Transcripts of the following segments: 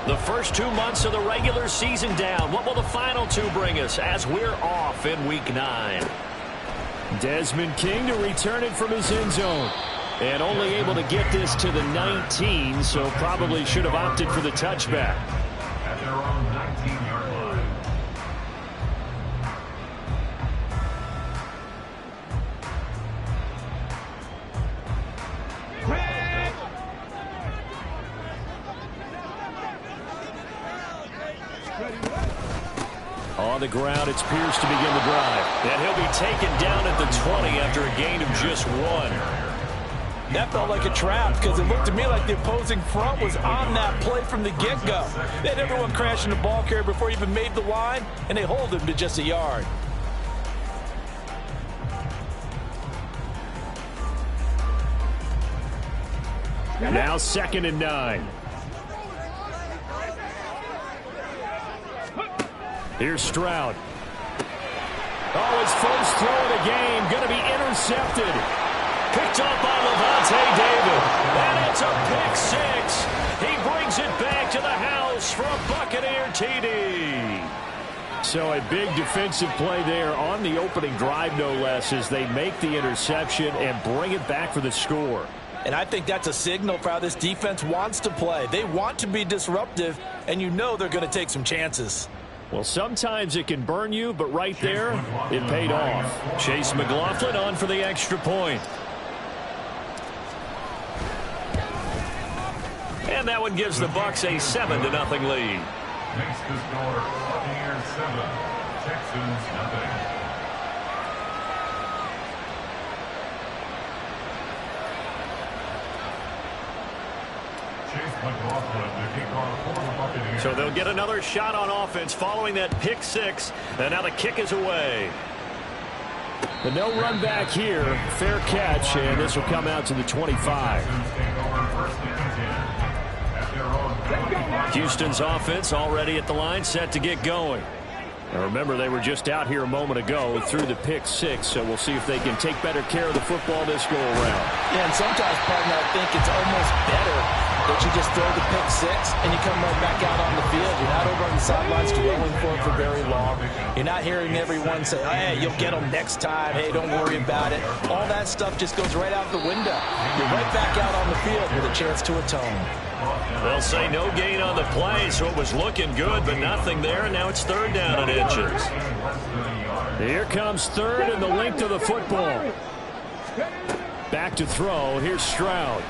The first 2 months of the regular season down. What will the final 2 bring us as we're off in Week 9? Desmond King to return it from his end zone. And only able to get this to the 19, so probably should have opted for the touchback. At their own 19-yard line. On the ground, it's Pierce to begin the drive. And he'll be taken down at the 20 after a gain of just 1. That felt like a trap because it looked to me like the opposing front was on that play from the get-go. They had everyone crashing the ball carrier before he even made the line, and they hold him to just a yard. Now 2nd and 9. Here's Stroud. Oh, his first throw of the game. Going to be intercepted. Picked up by Levante David. And it's a pick 6. He brings it back to the house for a Buccaneer TD. So a big defensive play there on the opening drive, no less, as they make the interception and bring it back for the score. And I think that's a signal for how this defense wants to play. They want to be disruptive, and you know they're going to take some chances. Well, sometimes it can burn you, but right there, it paid off. Chase McLaughlin on for the extra point. And that one gives the Bucs a 7-0 lead. Makes the score Buccaneers 7, Texans nothing. So they'll get another shot on offense following that pick 6. And now the kick is away. The no run back here. Fair catch, and this will come out to the 25. Houston's offense already at the line, set to get going. Now remember, they were just out here a moment ago through the pick 6, so we'll see if they can take better care of the football this go around. Yeah, and sometimes, partner, I think it's almost better that you just throw the pick 6 and you come right back out on the field. You're not over on the sidelines dwelling for it for very long. You're not hearing everyone say, oh, hey, you'll get them next time. Hey, don't worry about it. All that stuff just goes right out the window. You're right back out on the field with a chance to atone. They'll say no gain on the play, so it was looking good, but nothing there, and now it's 3rd down and inches. Here comes 3rd and the length of the football. Back to throw. Here's Stroud.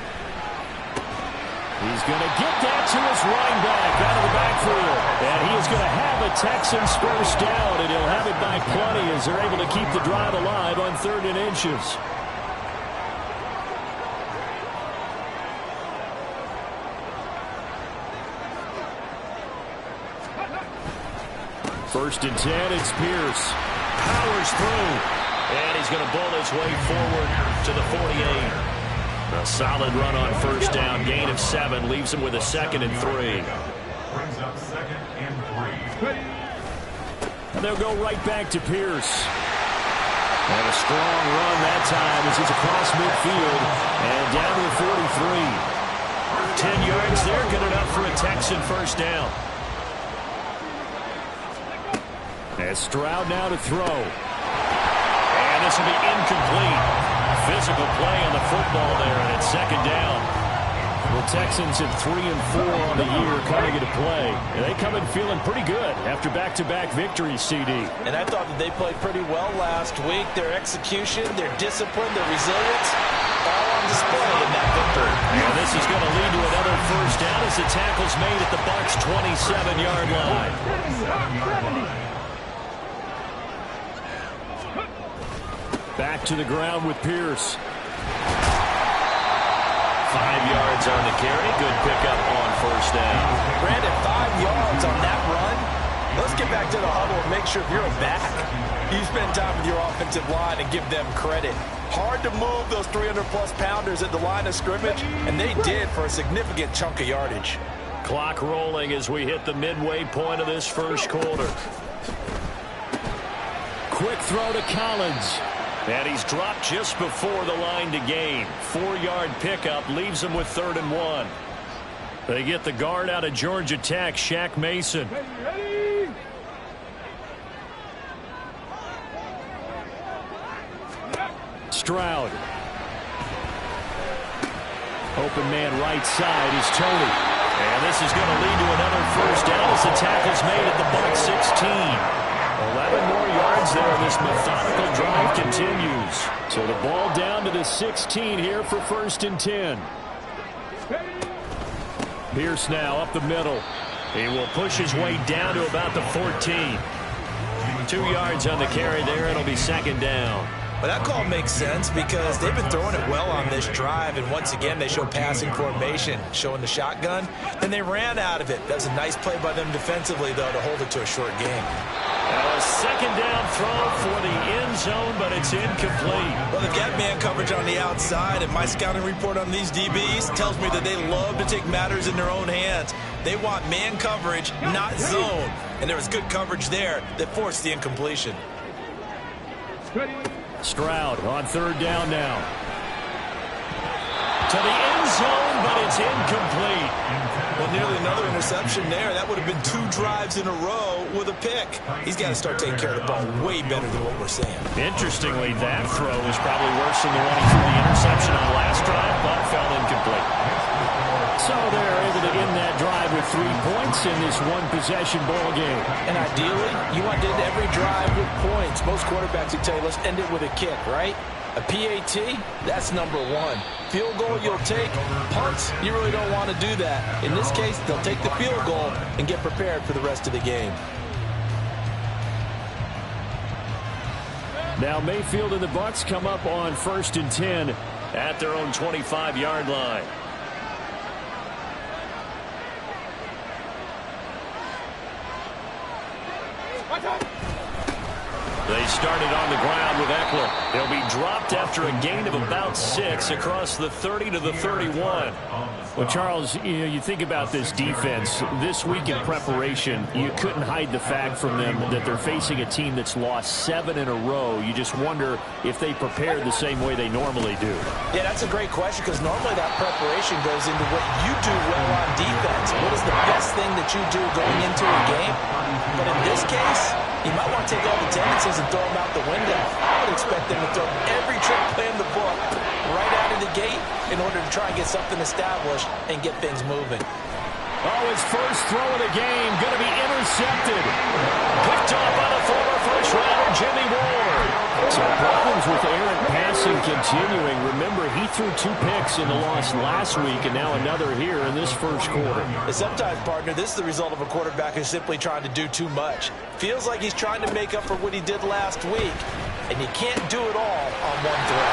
He's going to get that to his running back out of the backfield. And he is going to have a Texans first down, and he'll have it by plenty as they're able to keep the drive alive on 3rd and inches. First and 10, it's Pierce. Powers through. And he's going to bull his way forward to the 48. A solid run on first down. Gain of 7. Leaves him with a 2nd and 3. Brings up 2nd and 3. And they'll go right back to Pierce. And a strong run that time as he's across midfield and down to the 43. 10 yards there. Good enough for a Texan first down. And Stroud now to throw. And this will be incomplete. Physical play on the football there, and it's 2nd down. The Texans at 3 and 4 on the year coming into play. And they come in feeling pretty good after back-to-back victories, CD. And I thought that they played pretty well last week. Their execution, their discipline, their resilience, all on display in that victory. And this is going to lead to another first down as the tackle's made at the Bucs' 27-yard line. Back to the ground with Pierce. 5 yards on the carry. Good pickup on first down. Brandon, 5 yards on that run. Let's get back to the huddle and make sure if you're a back, you spend time with your offensive line and give them credit. Hard to move those 300-plus pounders at the line of scrimmage, and they did for a significant chunk of yardage. Clock rolling as we hit the midway point of this first quarter. Quick throw to Collins. And he's dropped just before the line to gain. 4-yard pickup leaves him with 3rd and 1. They get the guard out of Georgia Tech, Shaq Mason. Stroud. Open man right side is Tony. And this is going to lead to another first down as the tackle's made at the Bucs 16. 11 more yards there. This methodical drive continues. So the ball down to the 16 here for 1st and 10. Pierce now up the middle. He will push his way down to about the 14. 2 yards on the carry there. It'll be 2nd down. But that call makes sense because they've been throwing it well on this drive, and once again they show passing formation, showing the shotgun, and they ran out of it. That's a nice play by them defensively, though, to hold it to a short game. A 2nd down throw for the end zone, but it's incomplete. Well, they've got man coverage on the outside, and my scouting report on these DBs tells me that they love to take matters in their own hands. They want man coverage, not zone, and there was good coverage there that forced the incompletion. Stroud on 3rd down now. To the end zone, but it's incomplete. Well, nearly another interception there. That would have been 2 drives in a row with a pick. He's got to start taking care of the ball way better than what we're saying. Interestingly, that throw was probably worse than the one he threw the interception on last drive, but fell incomplete. So they're able to end that drive with 3 points in this one-possession ball game. And ideally, you want to end every drive with points. Most quarterbacks would tell you, let's end it with a kick, right? A PAT, that's number 1. Field goal you'll take. Punts, you really don't want to do that. In this case, they'll take the field goal and get prepared for the rest of the game. Now Mayfield and the Bucs come up on 1st and 10 at their own 25-yard line. They started on the ground with Eckler. They'll be dropped after a gain of about 6 across the 30 to the 31. Well, Charles, you think about this defense. This week in preparation, you couldn't hide the fact from them that they're facing a team that's lost 7 in a row. You just wonder if they prepared the same way they normally do. Yeah, that's a great question because normally that preparation goes into what you do well on defense. What is the best thing that you do going into a game? But in this case, you might want to take all the tendencies and throw them out the window. I would expect them to throw every trick play in the book right out of the gate in order to try and get something established and get things moving. Oh, his first throw of the game going to be intercepted. Picked off by the former first-rounder Jimmy Ward. So problems with errant passing continuing. Remember, he threw 2 picks in the loss last week and now another here in this first quarter. And sometimes, partner, this is the result of a quarterback who's simply trying to do too much. Feels like he's trying to make up for what he did last week, and you can't do it all on one throw.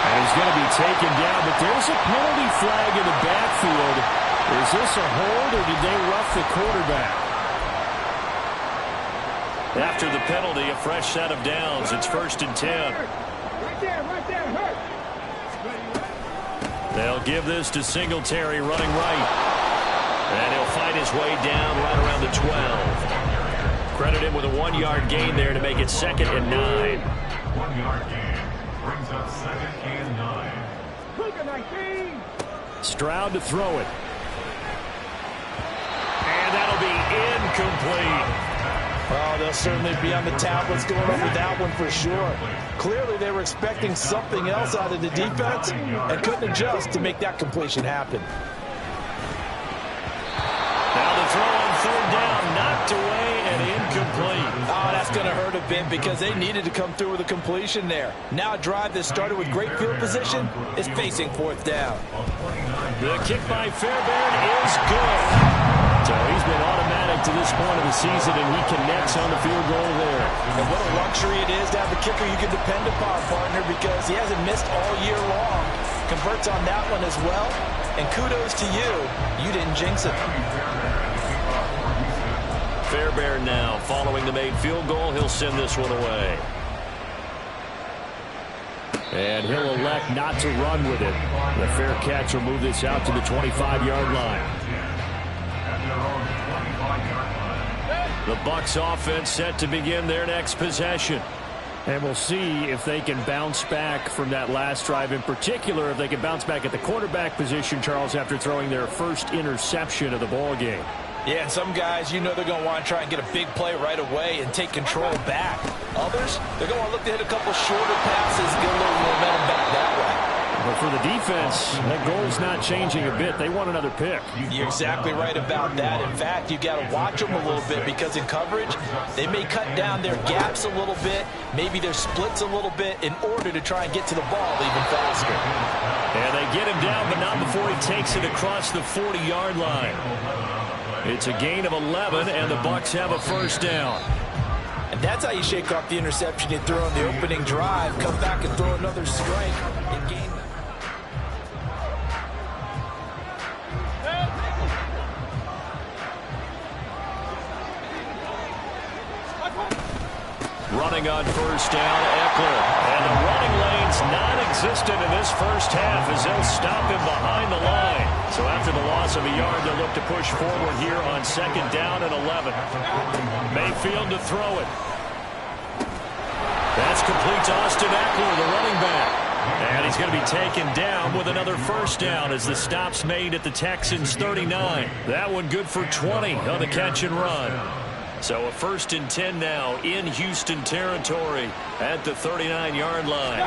And he's going to be taken down, but there's a penalty flag in the backfield. Is this a hold, or did they rough the quarterback? After the penalty, a fresh set of downs. It's 1st and 10. Right there, hurt. They'll give this to Singletary running right. And he'll fight his way down right around the 12. Credit him with a 1-yard gain there to make it 2nd and 9. 1-yard gain brings up 2nd and 9. Stroud to throw it. And that'll be incomplete. Oh, they'll certainly be on the tablets going over that one for sure. Clearly, they were expecting something else out of the defense and couldn't adjust to make that completion happen. Now the throw on 3rd down, knocked away and incomplete. Oh, that's going to hurt a bit because they needed to come through with a completion there. Now a drive that started with great field position is facing 4th down. The kick by Fairbairn is good. So he's been automatic to this point of the season, and he connects on the field goal there. And what a luxury it is to have a kicker you can depend upon, partner, because he hasn't missed all year long. Converts on that one as well, and kudos to you. You didn't jinx it. Fairbairn now following the made field goal. He'll send this one away. And he'll elect not to run with it. The fair catch will move this out to the 25-yard line. At their own 25-yard line. The Bucs offense set to begin their next possession. And we'll see if they can bounce back from that last drive, in particular if they can bounce back at the quarterback position, Charles, after throwing their first interception of the ball game. Yeah, and some guys, you know they're going to want to try and get a big play right away and take control back. Others, they're going to want to look to hit a couple shorter passes, get a little momentum back that way. But for the defense, that goal's not changing a bit. They want another pick. You're exactly right about that. In fact, you've got to watch them a little bit because in coverage, they may cut down their gaps a little bit, maybe their splits a little bit in order to try and get to the ball even faster. And they get him down, but not before he takes it across the 40-yard line. It's a gain of 11, and the Bucs have a first down. And that's how you shake off the interception you throw on the opening drive. Come back and throw another strike and gain. Running on first down, Eckler. And the running lane's non-existent in this first half as they'll stop him behind the line. So after the loss of a yard, they'll look to push forward here on second down and 11. Mayfield to throw it. That's complete to Austin Eckler, the running back. And he's going to be taken down with another first down as the stop's made at the Texans' 39. That one good for 20 on the catch and run. So a first and 10 now in Houston territory at the 39-yard line.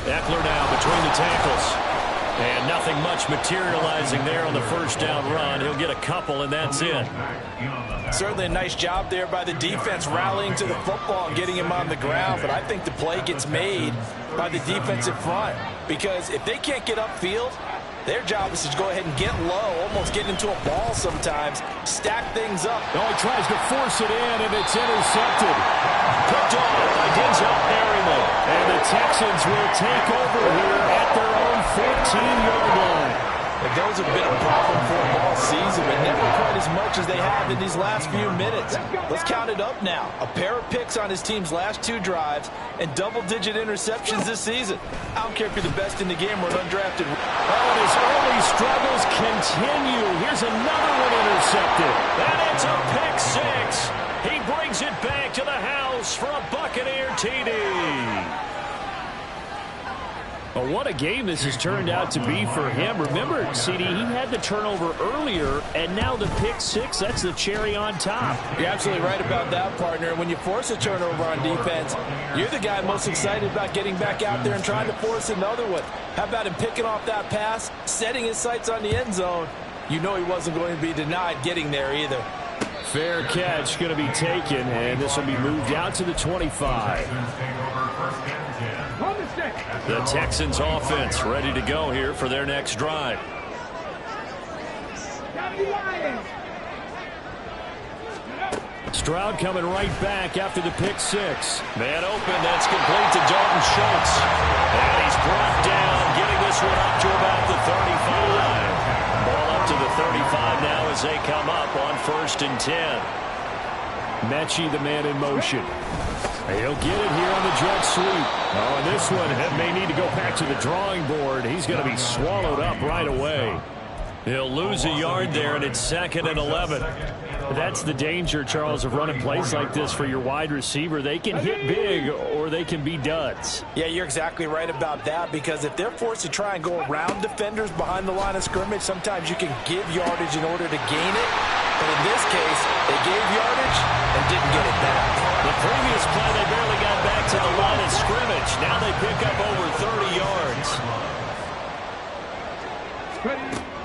Eckler now between the tackles. And nothing much materializing there on the first down run. He'll get a couple, and that's it. Certainly a nice job there by the defense rallying to the football and getting him on the ground. But I think the play gets made by the defensive front. Because if they can't get upfield, their job is to go ahead and get low, almost get into a ball sometimes, stack things up. Oh, he tries to force it in, and it's intercepted. Picked off by Denzel Perryman. And the Texans will take over here at their own 14-yard line. And those have been a problem for them all season, but never quite as much as they have in these last few minutes. Let's count it up now. A pair of picks on his team's last two drives and double-digit interceptions this season. I don't care if you're the best in the game or an undrafted. Oh, and his early struggles continue. Here's another one intercepted. And it's a pick six. He brings it back to the house for a Buccaneer TD. Well, what a game this has turned out to be for him. Remember, CD, he had the turnover earlier, and now the pick six, that's the cherry on top. You're absolutely right about that, partner. When you force a turnover on defense, you're the guy most excited about getting back out there and trying to force another one. How about him picking off that pass, setting his sights on the end zone? You know he wasn't going to be denied getting there either. Fair catch going to be taken, and this will be moved out to the 25. The Texans offense ready to go here for their next drive. Stroud coming right back after the pick six. Man open, that's complete to Dalton Schultz. And he's brought down, getting this one up to about the 35. Ball up to the 35 now as they come up on first and 10. Mechie, the man in motion. He'll get it here on the jet sweep. Oh, and this one may need to go back to the drawing board. He's going to be swallowed up right away. He'll lose a yard there, and it's second and 11. That's the danger, Charles, of running plays like this for your wide receiver. They can hit big, or they can be duds. Yeah, you're exactly right about that, because if they're forced to try and go around defenders behind the line of scrimmage, sometimes you can give yardage in order to gain it. But in this case, they gave yardage and didn't get it back. The previous play, they barely got back to the line of scrimmage. Now they pick up over 30 yards.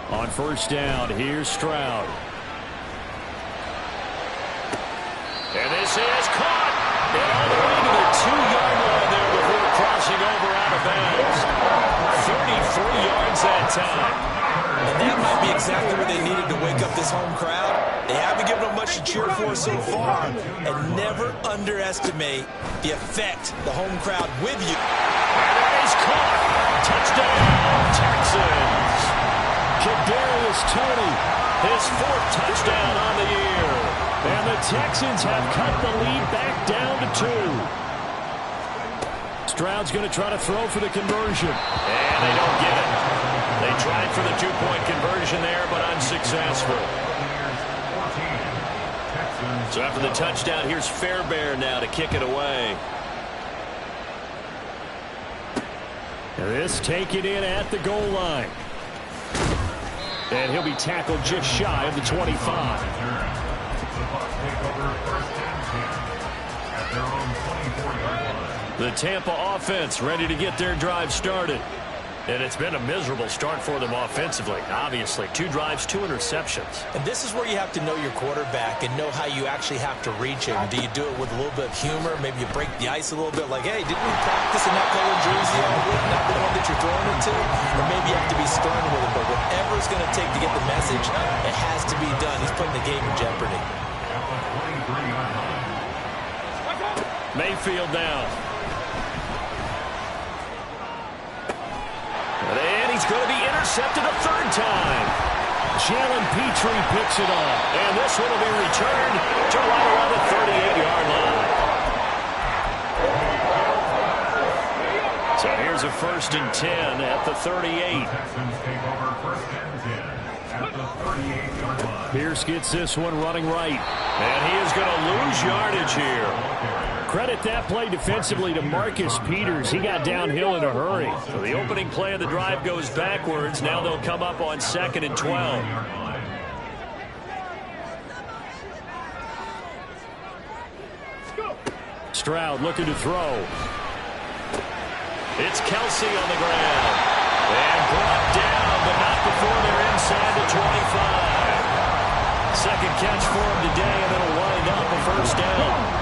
On first down, here's Stroud. And this is caught. And all the way to the 2-yard line there before crossing over out of bounds. 33 yards that time. And that might be exactly what they needed to wake up this home crowd. They haven't given them much to cheer for so far. And never underestimate the effect the home crowd with you. And it is caught. Touchdown, Texans. Kadarius Toney, his fourth touchdown on the year. And the Texans have cut the lead back down to 2. Stroud's going to try to throw for the conversion. And they don't get it. They tried for the 2-point conversion there, but unsuccessful. So after the touchdown, here's Fairbairn now to kick it away. This taken in at the goal line. And he'll be tackled just shy of the 25. The Bucs take over first and 10 at their own 24-yard line. The Tampa offense ready to get their drive started. And it's been a miserable start for them offensively. Obviously, 2 drives, 2 interceptions. And this is where you have to know your quarterback and know how you actually have to reach him. Do you do it with a little bit of humor? Maybe you break the ice a little bit like, hey, didn't we practice in that color jersey all week, not the one that you're throwing it to? Or maybe you have to be stern with him. But whatever it's going to take to get the message, it has to be done. He's putting the game in jeopardy. At the 23-yard line. Mayfield now. And he's going to be intercepted a 3rd time. Jalen Petrie picks it off. And this one will be returned to right around the 38-yard line. So here's a 1st and 10 at the 38. Texans take over first and 10 at the 38-yard line. Pierce gets this one running right. And he is going to lose yardage here. Credit that play defensively to Marcus Peters. He got downhill in a hurry. So the opening play of the drive goes backwards. Now they'll come up on 2nd and 12. Stroud looking to throw. It's Kelsey on the ground. And brought down, but not before they're inside the 25. Second catch for him today, and it'll wind up a 1st down.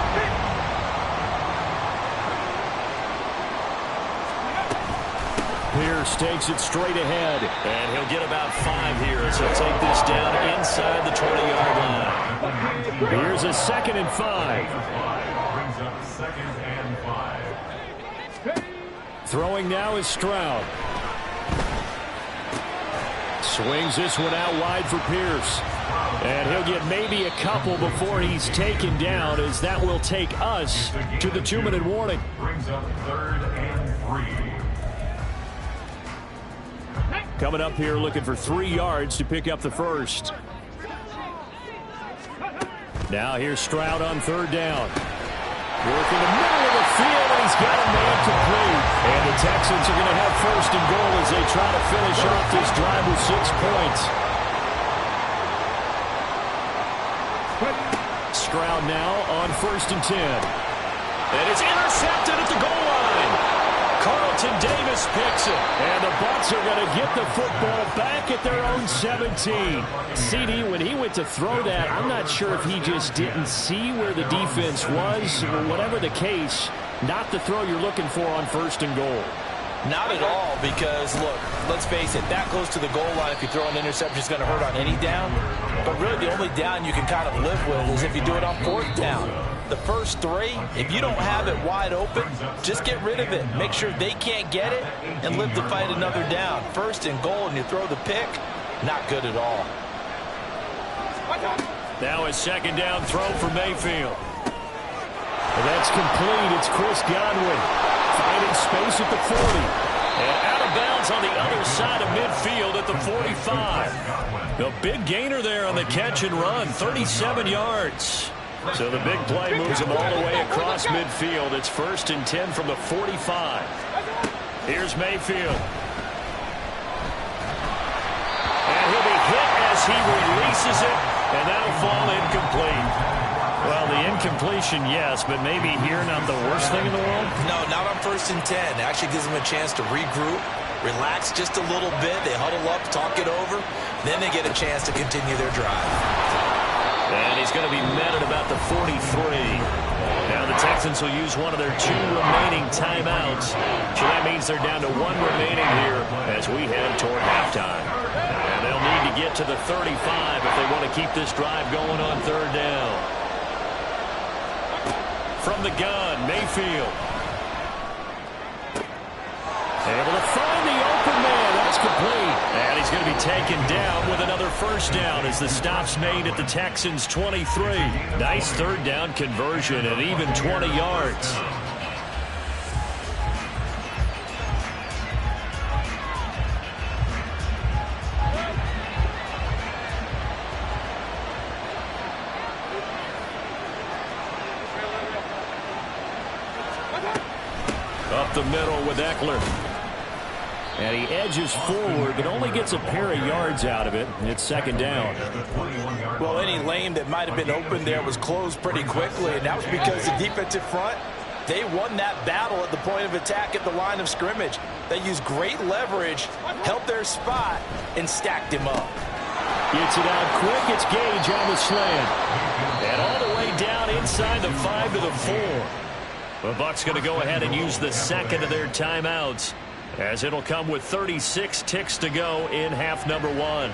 Pierce takes it straight ahead. And he'll get about 5 here as he'll take this down inside the 20-yard line. Here's a 2nd and 5. Brings up 2nd and 5. Throwing now is Stroud. Swings this one out wide for Pierce. And he'll get maybe a couple before he's taken down, as that will take us to the 2-minute warning. Brings up 3rd and 3. Coming up here looking for 3 yards to pick up the 1st. Now here's Stroud on 3rd down. Working the middle of the field, and he's got a man complete. And the Texans are going to have 1st and goal as they try to finish off this drive with 6 points. Stroud now on 1st and 10. And it's intercepted at the goal line. Carlton Davis picks it. And the Bucs are going to get the football back at their own 17. CD, when he went to throw that, I'm not sure if he just didn't see where the defense was. Whatever the case, not the throw you're looking for on 1st and goal. Not at all, because, look, let's face it, that goes to the goal line. If you throw an interception, it's going to hurt on any down. But really, the only down you can kind of live with is if you do it on 4th down. The first 3, if you don't have it wide open, just get rid of it. Make sure they can't get it and live to fight another down. 1st and goal, and you throw the pick, not good at all. Now a 2nd down throw for Mayfield. And that's complete. It's Chris Godwin finding space at the 40. And out of bounds on the other side of midfield at the 45. The big gainer there on the catch and run, 37 yards. So the big play moves him all the way across midfield. It's 1st and 10 from the 45. Here's Mayfield. And he'll be hit as he releases it, and that'll fall incomplete. Well, the incompletion, yes, but maybe here not the worst thing in the world? No, not on 1st and 10. It actually gives them a chance to regroup, relax just a little bit. They huddle up, talk it over. Then they get a chance to continue their drive. And he's going to be met at about the 43. Now the Texans will use one of their 2 remaining timeouts. So that means they're down to 1 remaining here as we head toward halftime. And they'll need to get to the 35 if they want to keep this drive going on 3rd down. From the gun, Mayfield. Able to find the open man. That's complete. And he's going to be taken down with another 1st down as the stop's made at the Texans' 23. Nice 3rd down conversion and even 20 yards. Up the middle with Eckler. And he edges forward, but only gets a pair of yards out of it. It's second down. Well, any lane that might have been open there was closed pretty quickly, and that was because the defensive front, they won that battle at the point of attack at the line of scrimmage. They used great leverage, held their spot, and stacked him up. Gets it out quick. It's Gage on the slant. And all the way down inside the 5 to the 4. The Bucs going to go ahead and use the second of their timeouts, as it'll come with 36 ticks to go in half number 1.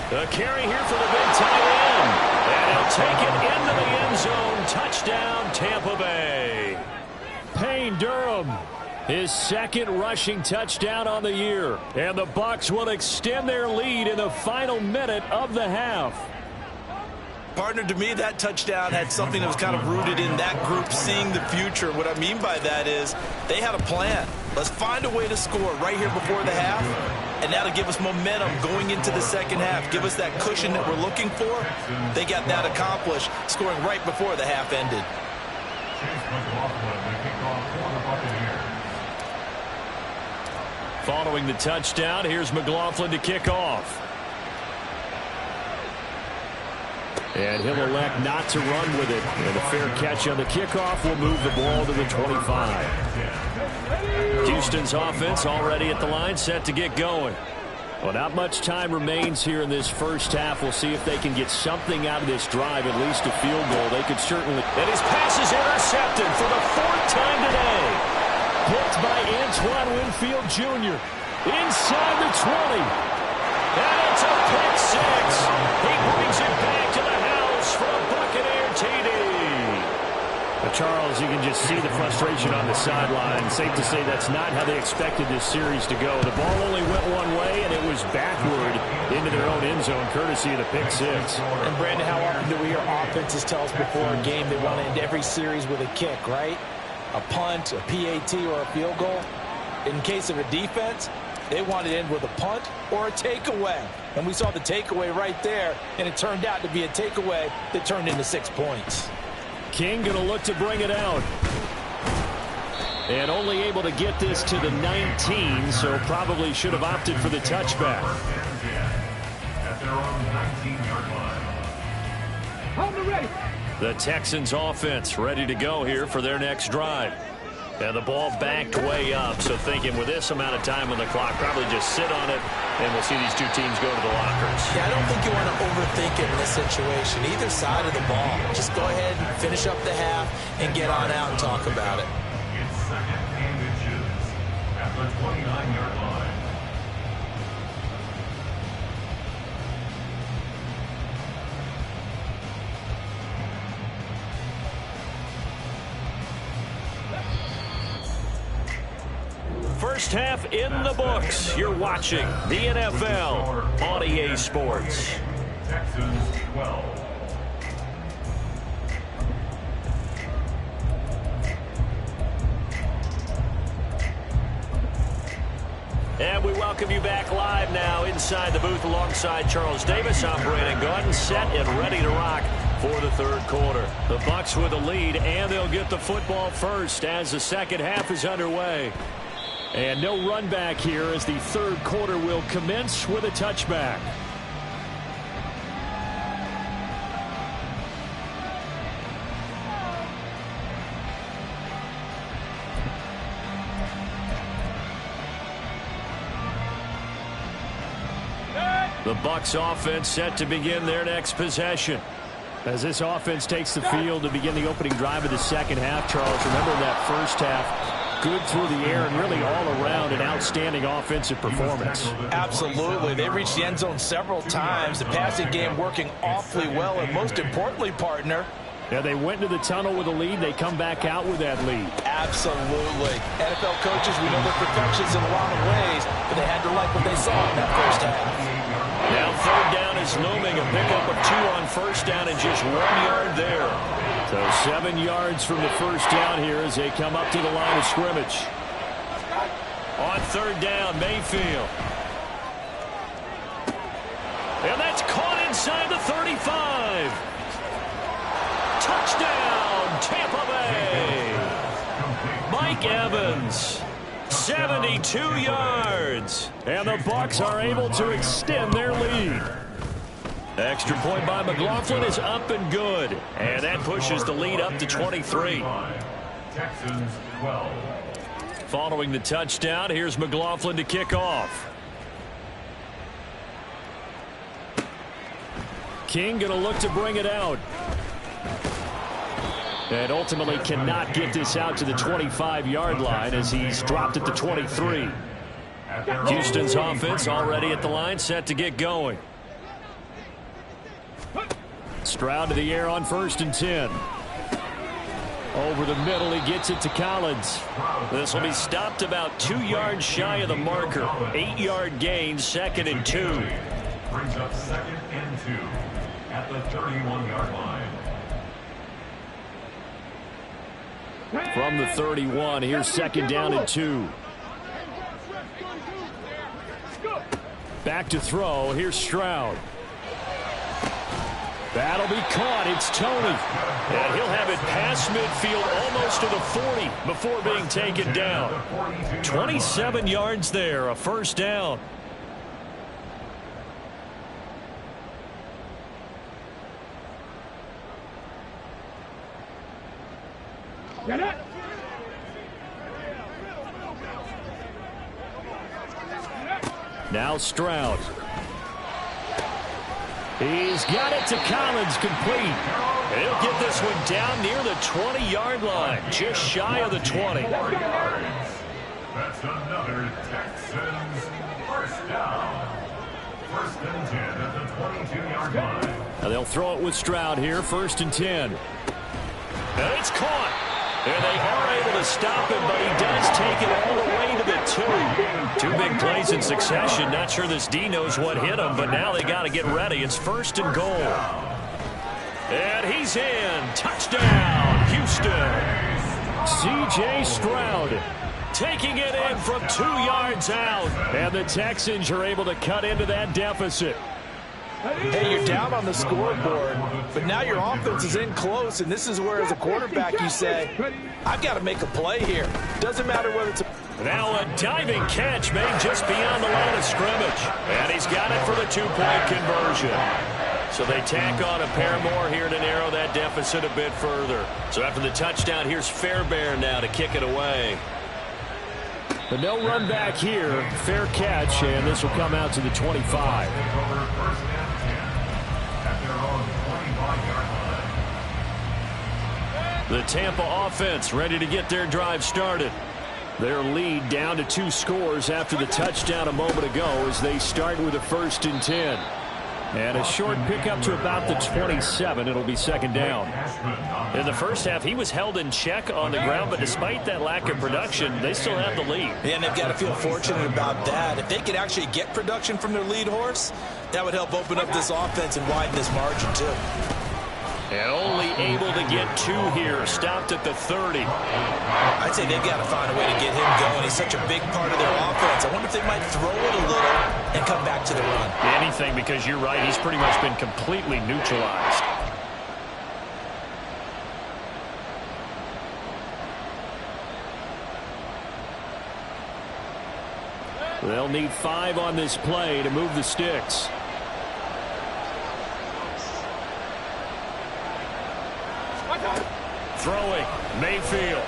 The carry here for the big tight end. And he'll take it into the end zone. Touchdown, Tampa Bay. Payne Durham, his second rushing touchdown on the year. And the Bucs will extend their lead in the final minute of the half. Partner, to me, that touchdown had something that was kind of rooted in that group seeing the future. What I mean by that is they had a plan. Let's find a way to score right here before the half, and that'll give us momentum going into the second half. Give us that cushion that we're looking for. They got that accomplished, scoring right before the half ended. Following the touchdown, here's McLaughlin to kick off. And he'll elect not to run with it. And a fair catch on the kickoff will move the ball to the 25. Houston's offense already at the line, set to get going. Well, not much time remains here in this first half. We'll see if they can get something out of this drive, at least a field goal. They could certainly. And his pass is intercepted for the 4th time today. Picked by Antoine Winfield Jr. inside the 20. And it's a pick 6. He brings it back to the house for a Buccaneer TD. But Charles, you can just see the frustration on the sideline. Safe to say that's not how they expected this series to go. The ball only went one way, and it was backward into their own end zone, courtesy of the pick 6. And, Brandon, how often do we hear offenses tell us before a game they want to end every series with a kick, right? A punt, a PAT, or a field goal. In case of a defense, they wanted to end with a punt or a takeaway. And we saw the takeaway right there, and it turned out to be a takeaway that turned into 6 points. King going to look to bring it out. And only able to get this to the 19, so probably should have opted for the touchback. At their own 19-yard line. Hold it ready. The Texans offense ready to go here for their next drive. And the ball backed way up, so thinking with this amount of time on the clock, probably just sit on it, and we'll see these two teams go to the lockers. Yeah, I don't think you want to overthink it in this situation. Either side of the ball. Just go ahead and finish up the half and get on out and talk about it. It's 2nd and inches at the 29-yard line. First half in the books. You're watching the NFL on EA Sports. Texans 12. And we welcome you back live now inside the booth alongside Charles Davis. I'm Brandon Gordon, set and ready to rock for the third quarter. The Bucs with the lead, and they'll get the football first as the second half is underway. And no run back here as the third quarter will commence with a touchback. The Bucs offense set to begin their next possession. As this offense takes the field to begin the opening drive of the second half, Charles, remember that first half, good through the air and really all around an outstanding offensive performance. Absolutely. They reached the end zone several times. The passing game working awfully well, and most importantly, partner, Yeah, they went into the tunnel with a lead. They come back out with that lead. Absolutely. NFL coaches, we know they're perfectionists in a lot of ways, but they had to like what they saw in that first half. Now third down is looming. A pickup of 2 on first down and just 1 yard there. So 7 yards from the first down here as they come up to the line of scrimmage. On third down, Mayfield. And that's caught inside the 35. Touchdown, Tampa Bay. Mike Evans, 72 yards. And the Bucs are able to extend their lead. Extra point by McLaughlin is up and good. And that pushes the lead up to 23. Texans 12. Following the touchdown, here's McLaughlin to kick off. King going to look to bring it out. And ultimately cannot get this out to the 25-yard line as he's dropped at the 23. Houston's offense already at the line, set to get going. Stroud to the air on 1st and 10. Over the middle, he gets it to Collins. This will be stopped about 2 yards shy of the marker. 8-yard gain, 2nd and 2. Brings up 2nd and 2 at the 31-yard line. From the 31, here's 2nd down and 2. Back to throw. Here's Stroud. That'll be caught. It's Tony. And he'll have it past midfield almost to the 40 before being taken down. 27 yards there, a first down. Now Stroud. He's got it to Collins, complete. And he'll get this one down near the 20-yard line, just shy of the 20. That's another Texans first down. 1st and 10 at the 22-yard line. Now they'll throw it with Stroud here, 1st and 10. And it's caught. And they are able to stop him, but he does take it all the way to the 2. 2 big plays in succession. Not sure this D knows what hit him, but now they got to get ready. It's 1st and goal. And he's in. Touchdown, Houston. C.J. Stroud taking it in from 2 yards out. And the Texans are able to cut into that deficit. Hey, you're down on the scoreboard, but now your offense is in close, and this is where, as a quarterback, you say, I've got to make a play here. Doesn't matter whether it's a... Now a diving catch made just beyond the line of scrimmage. And he's got it for the 2-point conversion. So they tack on a pair more here to narrow that deficit a bit further. So after the touchdown, here's Fairbairn now to kick it away. But no run back here. Fair catch, and this will come out to the 25. The Tampa offense ready to get their drive started. Their lead down to 2 scores after the touchdown a moment ago as they start with a 1st and 10. And a short pickup to about the 27. It'll be 2nd down. In the first half, he was held in check on the ground, but despite that lack of production, they still have the lead. And they've got to feel fortunate about that. If they could actually get production from their lead horse, that would help open up this offense and widen this margin, too. And only able to get 2 here. Stopped at the 30. I'd say they've got to find a way to get him going. He's such a big part of their offense. I wonder if they might throw it a little and come back to the run. Anything, because you're right. He's pretty much been completely neutralized. They'll need 5 on this play to move the sticks. Throwing, Mayfield.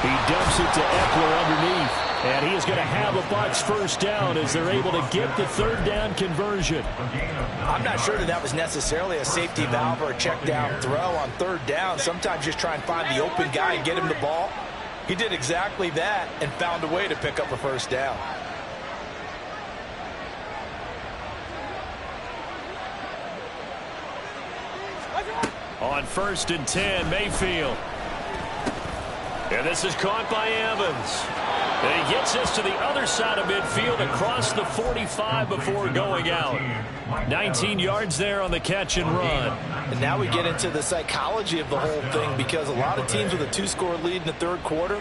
He dumps it to Eckler underneath. And he is going to have a Bucs first down as they're able to get the 3rd down conversion. I'm not sure that was necessarily a safety valve or a check down throw on 3rd down. Sometimes just try and find the open guy and get him the ball. He did exactly that and found a way to pick up a first down. On 1st and 10, Mayfield. And this is caught by Evans. And he gets this to the other side of midfield across the 45 before going out. 19 yards there on the catch and run. And now we get into the psychology of the whole thing, because a lot of teams with a 2-score lead in the third quarter,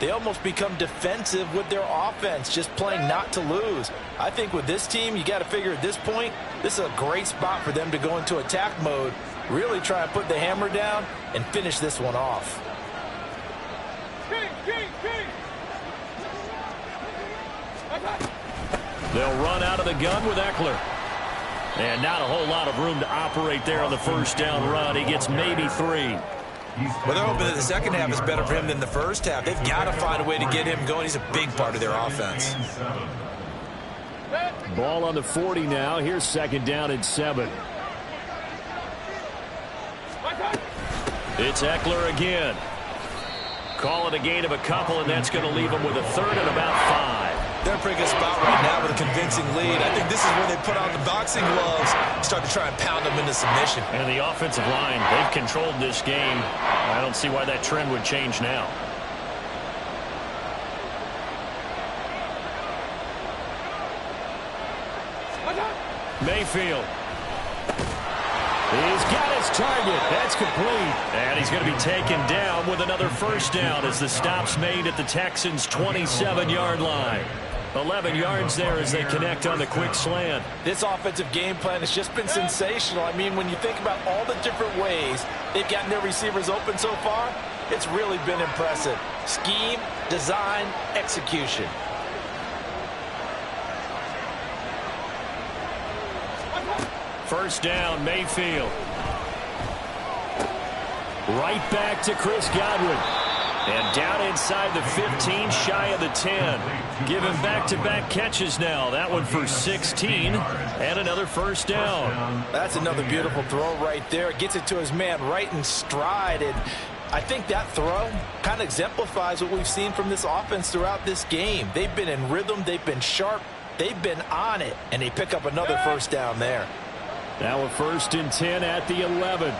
they almost become defensive with their offense, just playing not to lose. I think with this team, you got to figure at this point, this is a great spot for them to go into attack mode, really try and put the hammer down and finish this one off. They'll run out of the gun with Eckler. And not a whole lot of room to operate there on the first down run. He gets maybe 3. Well, they're hoping that the second half is better for him than the first half. They've got to find a way to get him going. He's a big part of their offense. Ball on the 40 now. Here's 2nd down and 7. It's Eckler again. Call it a gain of a couple, and that's going to leave him with a 3rd and about 5. They're in a pretty good spot right now with a convincing lead. I think this is where they put on the boxing gloves, start to try and pound them into submission. And the offensive line, they've controlled this game. I don't see why that trend would change now. Mayfield. He's got his target. That's complete. And he's going to be taken down with another first down as the stop's made at the Texans' 27-yard line. 11 yards there as they connect on the quick slant. This offensive game plan has just been sensational. I mean, when you think about all the different ways they've gotten their receivers open so far, it's really been impressive. Scheme, design, execution. First down, Mayfield. Right back to Chris Godwin. And down inside the 15, shy of the 10. Given back-to-back catches now. That one for 16 and another first down. That's another beautiful throw right there. Gets it to his man right in stride. And I think that throw kind of exemplifies what we've seen from this offense throughout this game. They've been in rhythm. They've been sharp. They've been on it. And they pick up another first down there. Now a 1st and 10 at the 11.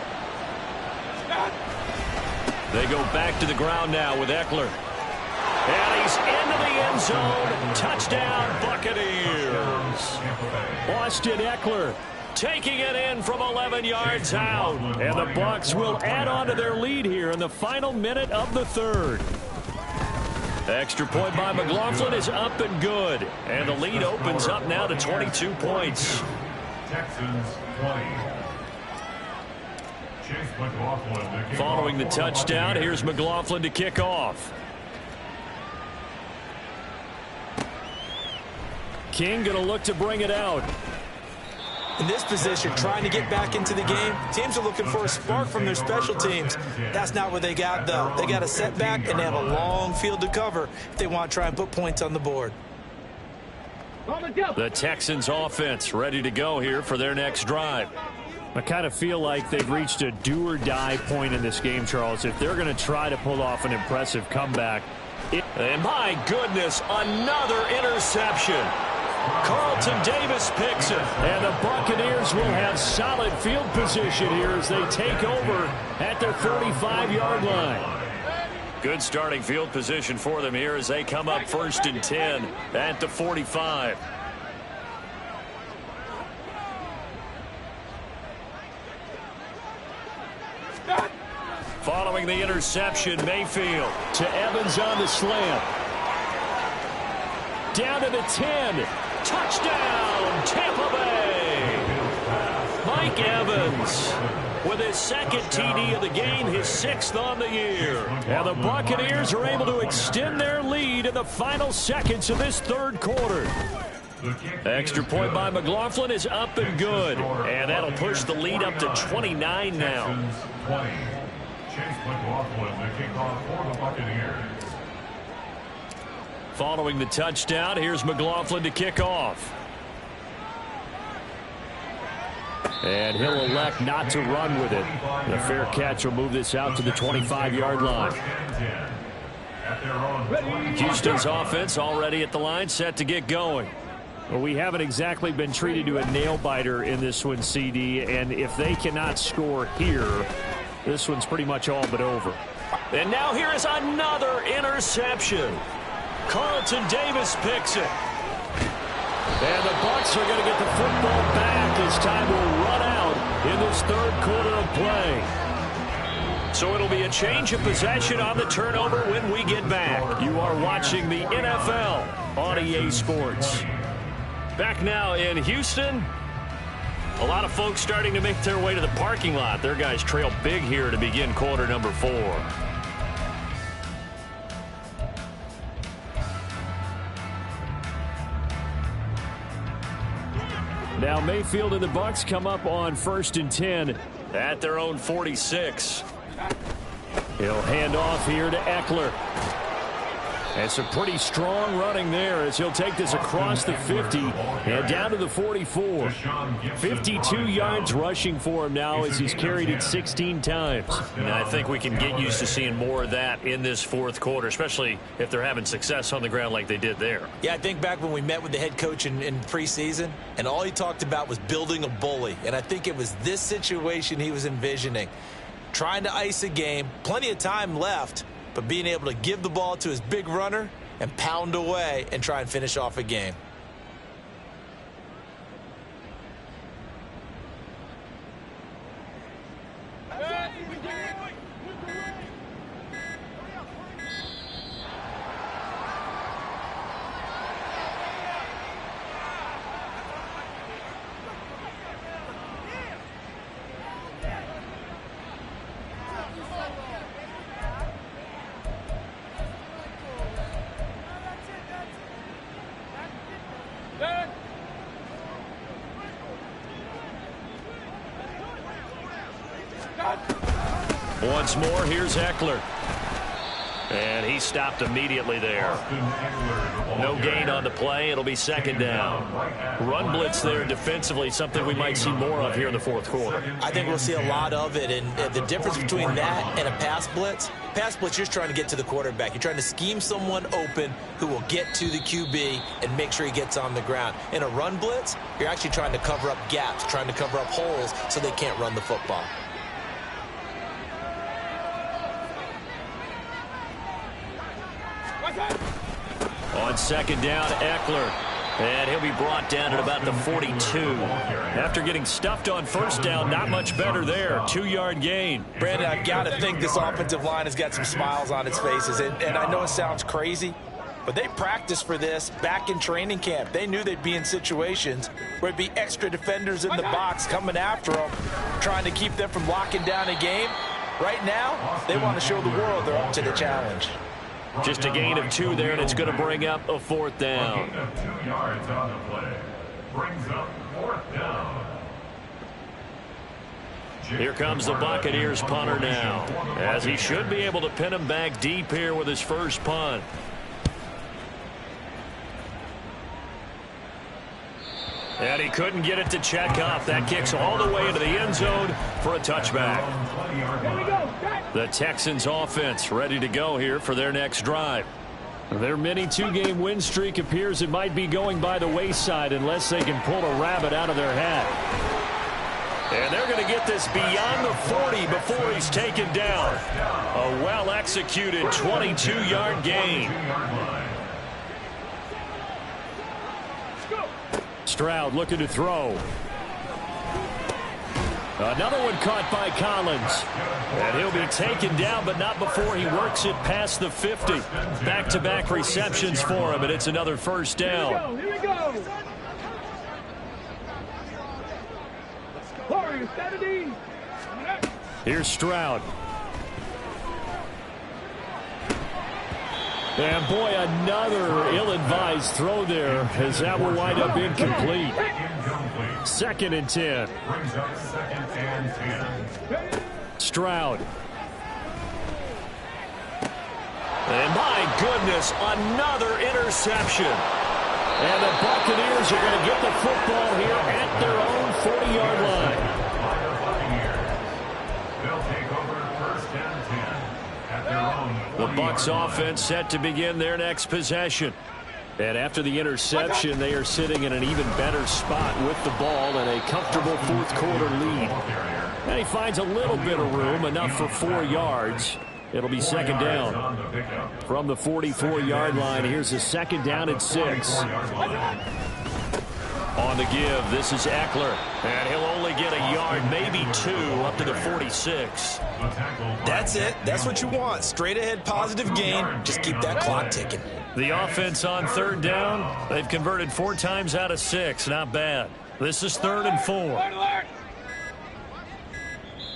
They go back to the ground now with Eckler. And he's into the end zone. Touchdown, Buccaneers. Austin Eckler taking it in from 11 yards out. And the Bucs will add on to their lead here in the final minute of the third. Extra point by McLaughlin is up and good. And the lead opens up now to 22 points. Texans 20. Following the touchdown, here's McLaughlin to kick off. King going to look to bring it out. In this position, trying to get back into the game, teams are looking for a spark from their special teams. That's not what they got, though. They got a setback, and they have a long field to cover if they want to try and put points on the board. The Texans offense ready to go here for their next drive. I kind of feel like they've reached a do-or-die point in this game, Charles. If they're going to try to pull off an impressive comeback. And my goodness, another interception. Carlton Davis picks it. And the Buccaneers will have solid field position here as they take over at their 35-yard line. Good starting field position for them here as they come up 1st and 10 at the 45. Following the interception, Mayfield to Evans on the slant. Down to the 10. Touchdown, Tampa Bay. Mike Evans with his 2nd TD of the game, his 6th on the year. And the Buccaneers are able to extend their lead in the final seconds of this third quarter. Extra point by McLaughlin is up and good. And that'll push the lead up to 29 now. Chase McLaughlin, the kickoff for the Buccaneers. Following the touchdown, here's McLaughlin to kick off. And he'll elect not to run with it. The fair catch will move this out to the 25-yard line. Houston's offense already at the line, set to get going. Well, we haven't exactly been treated to a nail-biter in this one, CD, and if they cannot score here, this one's pretty much all but over. And now here is another interception. Carlton Davis picks it. And the Bucs are going to get the football back as time will run out in this third quarter of play. So it'll be a change of possession on the turnover when we get back. You are watching the NFL on EA Sports. Back now in Houston. A lot of folks starting to make their way to the parking lot. Their guys trail big here to begin quarter number 4. Now Mayfield and the Bucs come up on 1st and 10 at their own 46. He'll hand off here to Eckler. And some pretty strong running there as he'll take this across the 50 and down to the 44. 52 yards rushing for him now as he's carried it 16 times. And I think we can get used to seeing more of that in this fourth quarter, especially if they're having success on the ground like they did there. Yeah, I think back when we met with the head coach in preseason, and all he talked about was building a bully. And I think it was this situation he was envisioning. Trying to ice a game, plenty of time left, but being able to give the ball to his big runner and pound away and try and finish off a game. Once more, here's Eckler. And he stopped immediately there. No gain on the play. It'll be second down. Run blitz there defensively, something we might see more of here in the fourth quarter. I think we'll see a lot of it. And the difference between that and a pass blitz, you're just trying to get to the quarterback. You're trying to scheme someone open who will get to the QB and make sure he gets on the ground. In a run blitz, you're actually trying to cover up gaps, trying to cover up holes so they can't run the football. On second down, Eckler. And he'll be brought down at about the 42. After getting stuffed on first down, not much better there. 2-yard gain. Brandon, I've got to think this offensive line has got some smiles on its faces. And I know it sounds crazy, but they practiced for this back in training camp. They knew they'd be in situations where it'd be extra defenders in the box coming after them, trying to keep them from locking down a game. Right now, they want to show the world they're up to the challenge. Just a gain of 2 there, and it's going to bring up a 4th down. Gain of 2 yards on the play. Brings up 4th down. Here comes the Buccaneers punter now, as he should be able to pin him back deep here with his first punt. And he couldn't get it to check up. That kicks all the way into the end zone for a touchback. The Texans offense ready to go here for their next drive. Their mini 2-game win streak appears it might be going by the wayside unless they can pull a rabbit out of their hat. And they're going to get this beyond the 40 before he's taken down. A well-executed 22-yard gain. Stroud looking to throw. Another one caught by Collins. And he'll be taken down, but not before he works it past the 50. Back-to-back receptions for him, and it's another first down. Here we go. Warriors, Saturday. Here's Stroud. And boy, another ill-advised throw there as that will wind up incomplete. 2nd and 10. Brings up 2nd and 10. Stroud. And my goodness, another interception. And the Buccaneers are going to get the football here at their own 40-yard line. They'll take over 1st and 10 at their own. The Bucs offense set to begin their next possession. And after the interception, they are sitting in an even better spot with the ball and a comfortable fourth-quarter lead. And he finds a little bit of room, enough for 4 yards. It'll be second down. From the 44-yard line, here's a second down and 6. On the give, this is Eckler. And he'll only get a yard, maybe 2, up to the 46. That's it. That's what you want. Straight ahead, positive gain. Just keep that clock ticking. The offense on third down, they've converted 4 times out of 6. Not bad. This is 3rd and 4.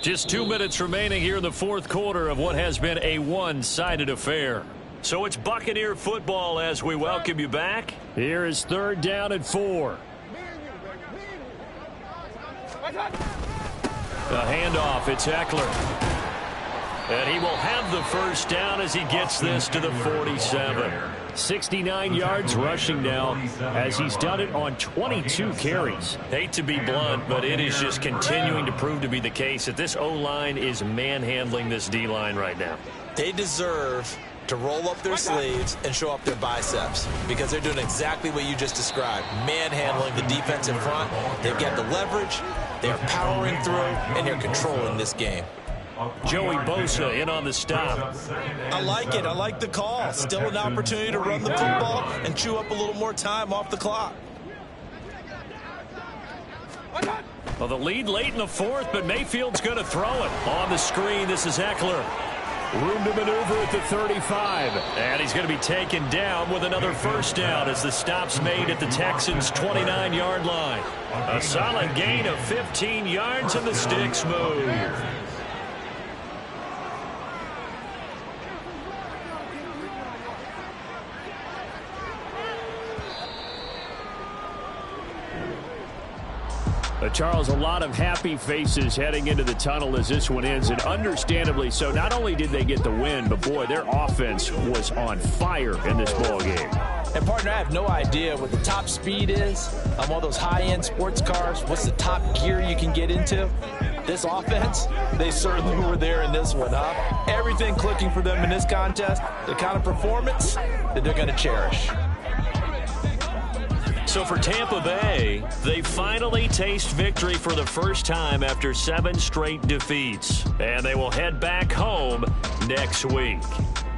Just 2 minutes remaining here in the fourth quarter of what has been a one-sided affair. So it's Buccaneer football as we welcome you back. Here is 3rd down and 4. The handoff, it's Eckler. And he will have the first down as he gets this to the 47. 69 yards rushing now as he's done it on 22 carries. Hate to be blunt, but it is just continuing to prove to be the case that this O-line is manhandling this D-line right now. They deserve to roll up their sleeves and show up their biceps because they're doing exactly what you just described, manhandling the defense in front. They've got the leverage, they're powering through, and they're controlling this game. Joey Bosa in on the stop. I like it. I like the call. Still an opportunity to run the football and chew up a little more time off the clock. Well, the lead late in the fourth, but Mayfield's going to throw it. On the screen, this is Eckler. Room to maneuver at the 35. And he's going to be taken down with another first down as the stop's made at the Texans' 29-yard line. A solid gain of 15 yards and the sticks move. Charles, a lot of happy faces heading into the tunnel as this one ends, and understandably so. Not only did they get the win, but boy, their offense was on fire in this ball game. And partner, I have no idea what the top speed is on one of those high-end sports cars. What's the top gear you can get into? This offense, they certainly were there in this one, huh? Everything clicking for them in this contest, the kind of performance that they're going to cherish. So for Tampa Bay, they finally taste victory for the first time after 7 straight defeats. And they will head back home next week.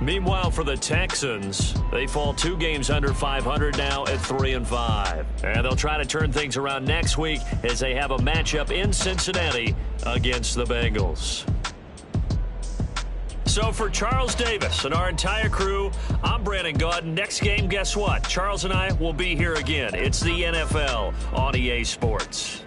Meanwhile, for the Texans, they fall 2 games under 500 now at 3-5. And they'll try to turn things around next week as they have a matchup in Cincinnati against the Bengals. So for Charles Davis and our entire crew, I'm Brandon Gaudin. Next game, guess what? Charles and I will be here again. It's the NFL on EA Sports.